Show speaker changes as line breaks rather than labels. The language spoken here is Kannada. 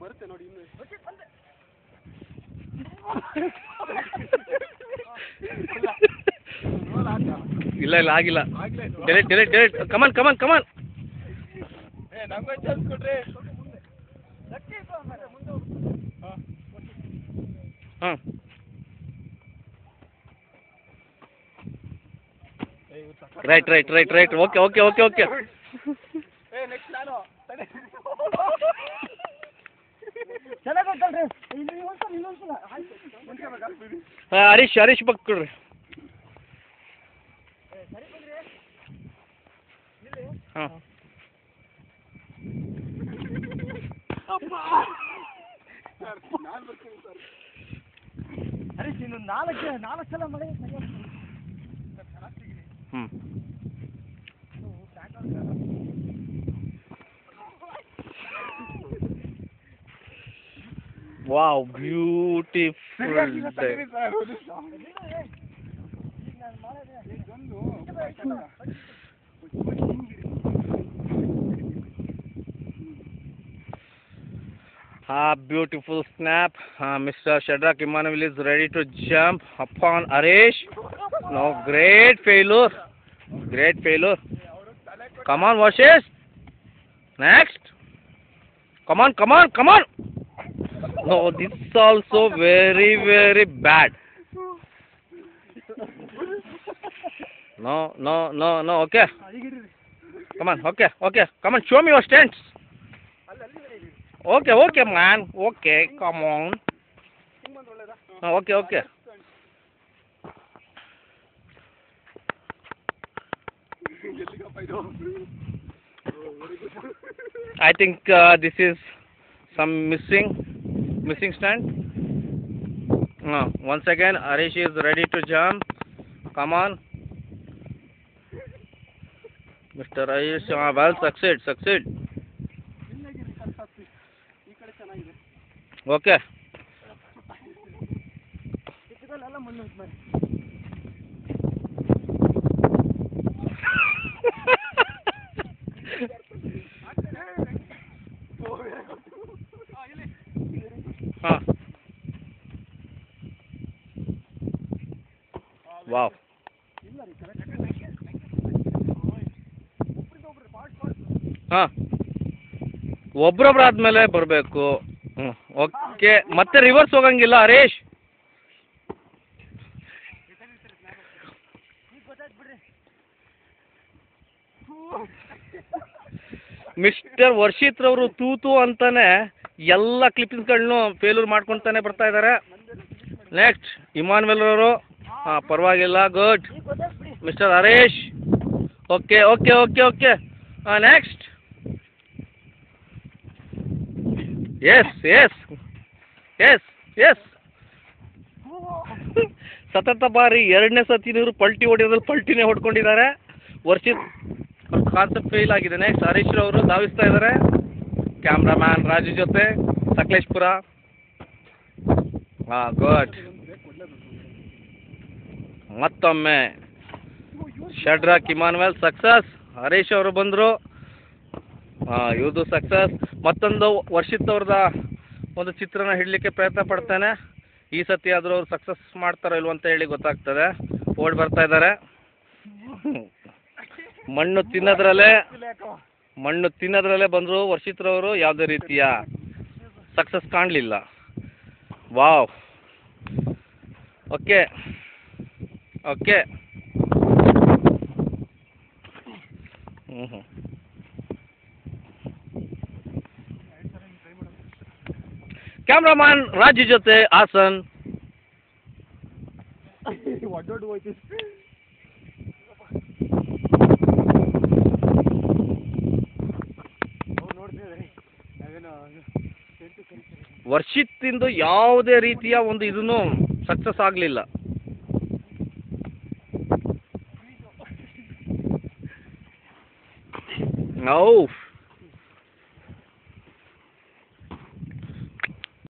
ಬರುತ್ತೆ ನೋಡಿ ಇನ್ನು
ಇಲ್ಲ ಇಲ್ಲ ಆಗಿಲ್ಲ ಡಿಲೀಟ್ ಡಿಲೀಟ್ ಡಿಲೀಟ್ ಕಮಾನ್ ಕಮಾನ್ ಕಮಾನ್
ನಮ್ಗೆ ಚಾನ್ಸ್ ಕೊಡ್ರಿ
ಹಾಂ right right right right okay okay okay okay
next ನಾನು
ಹರೀಶ್ ಹರೀಶ್ ಬಕ್ ಕೊಡ್ರಿ ಹಾಂ
ಹರೀಶ್ ಇನ್ನು ನಾಲ್ಕು ಸಲ ಮಾಡಿ
ಹ್ಞೂ Wow, beautiful day. Beautiful snap. Mr. Shadrach Emmanuel is ready to jump upon Harish. No, great failure. Great failure. Come on, Vashish. Next. Come on, come on, come on. No, this is also very, very bad. No, no, no, no, okay. Come on, okay, okay. Come on, show me your stance. Okay, okay, man. Okay, come on. Okay, okay. I think this is some missing stand. Once again, Harish is ready to jump. Come on, Mr. Harish. Well, succeed. Okay. Wow. ಒಬ್ರೊಬ್ರು ಆದ್ಮೇಲೆ ಬರಬೇಕು. ಓಕೆ, ಮತ್ತೆ ರಿವರ್ಸ್ ಹೋಗಂಗಿಲ್ಲ ಹರೀಶ್. ಮಿಸ್ಟರ್ ವರ್ಷಿತ್ ರವರು ತೂತು ಅಂತಾನೆ ಎಲ್ಲ ಕ್ಲಿಪ್ಪಿಂಗ್ಸ್ಗಳನ್ನು ಫೇಲ್ಯೂರ್ ಮಾಡ್ಕೊತಾನೆ ಬರ್ತಾ ಇದ್ದಾರೆ. ನೆಕ್ಸ್ಟ್ ಇಮಾನ್ವೆಲ್ ರವರು ಪರವಾಗಿಲ್ಲ, good. Mister Harish, okay okay okay okay. Next, yes yes yes yes. ಸತತ ಬಾರಿ ಎರಡನೇ ಸತಿ ನೀರು ಪಲ್ಟಿ ಹೊಡೆಯೋದ್ರಲ್ಲಿ ಪಲ್ಟಿನೇ ಹೊಡ್ಕೊಂಡಿದ್ದಾರೆ. ವರ್ಷಿತ್ ಕಾನ್ಸೆಪ್ಟ್ ಫೇಲ್ ಆಗಿದೆ. ನೆಕ್ಸ್ಟ್ ಹರೀಶ್ ರವರು ಧಾವಿಸ್ತಾ ಇದ್ದಾರೆ. ಕ್ಯಾಮ್ರಾಮ್ಯಾನ್ ರಾಜು ಜೊತೆ ಸಕಲೇಶ್ಪುರ. ಗುಡ್. ಮತ್ತೊಮ್ಮೆ ಶಡ್ರಾಕ್ ಇಮಾನ್ಯುಯಲ್ ಸಕ್ಸಸ್. ಹರೀಶ್ ಅವರು ಬಂದರು, ಇವ್ರದ್ದು ಸಕ್ಸಸ್. ಮತ್ತೊಂದು ವರ್ಷಿತ್ ಅವ್ರದ ಒಂದು ಚಿತ್ರನ ಹಿಡಲಿಕ್ಕೆ ಪ್ರಯತ್ನ ಪಡ್ತಾನೆ. ಈ ಸತಿ ಆದರೂ ಅವ್ರು ಸಕ್ಸಸ್ ಮಾಡ್ತಾರೋ ಇಲ್ವ ಅಂತ ಹೇಳಿ ಗೊತ್ತಾಗ್ತದೆ. ಓಡಿ ಬರ್ತಾ ಇದ್ದಾರೆ. ಮಣ್ಣು ತಿನ್ನೋದ್ರಲ್ಲೇ ಬಂದರು ವರ್ಷಿತ್ ರವರು. ಯಾವುದೇ ರೀತಿಯ ಸಕ್ಸಸ್ ಕಾಣಲಿಲ್ಲ. Wow. Okay okay. Cameraman Raju ಜೊತೆ ಹಾಸನ್. ವರ್ಷಿತ್ತಿಂದು ಯಾವುದೇ ರೀತಿಯ ಒಂದು ಇದನ್ನು ಸಕ್ಸಸ್ ಆಗಲಿಲ್ಲ. No.